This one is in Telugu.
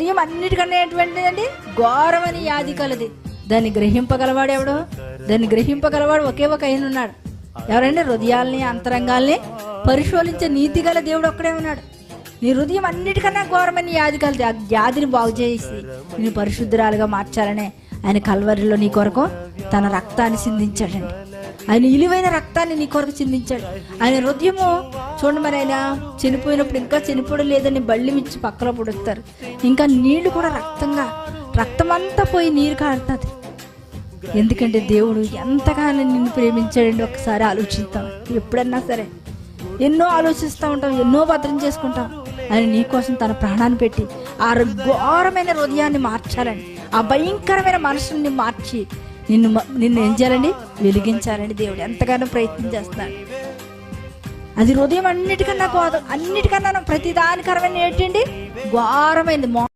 హృదయం అన్నిటికన్నా ఎటువంటిదండి? ఘోరమని వ్యాధి కలది. దాన్ని గ్రహింపగలవాడు ఎవడు? దాన్ని గ్రహింపగలవాడు ఒకే ఒక ఆయన ఉన్నాడు. ఎవరండి? హృదయాల్ని అంతరంగాల్ని పరిశోధించే నీతి గల దేవుడు ఒక్కడే ఉన్నాడు. నీ హృదయం అన్నిటికన్నా ఘోరమని వ్యాధి కలది. ఆ వ్యాధిని బాగు చేసి నేను పరిశుద్ధురాలుగా మార్చాలనే ఆయన కల్వరిలో నీ కొరకు తన రక్తాన్ని చిందించాడండి. ఆయన విలువైన రక్తాన్ని నీ కొరకు చిందించాడు. ఆయన హృదయము చూడండి, మరి ఆయన చనిపోయినప్పుడు ఇంకా చనిపోవడం లేదని బళ్ళి మించి పక్కలో పుడుస్తారు. ఇంకా నీళ్లు కూడా రక్తమంతా పోయి నీరు కారుతుంది. ఎందుకంటే దేవుడు ఎంతగానో నిన్ను ప్రేమించాడండి. ఒకసారి ఆలోచిస్తాం. ఎప్పుడన్నా సరే ఎన్నో ఆలోచిస్తూ ఉంటాం, ఎన్నో భద్రం చేసుకుంటాం. ఆయన నీకోసం తన ప్రాణాన్ని పెట్టి ఆ ఘోరమైన హృదయాన్ని మార్చాలని, ఆ భయంకరమైన మనసుని మార్చి నిన్ను ఏం చేయాలండి? వెలిగించాలండి. దేవుడు ఎంతగానో ప్రయత్నం చేస్తున్నాడు. అది హృదయం అన్నిటికన్నా ప్రతిదానికరమైన ఏంటండి? ఘోరమైంది.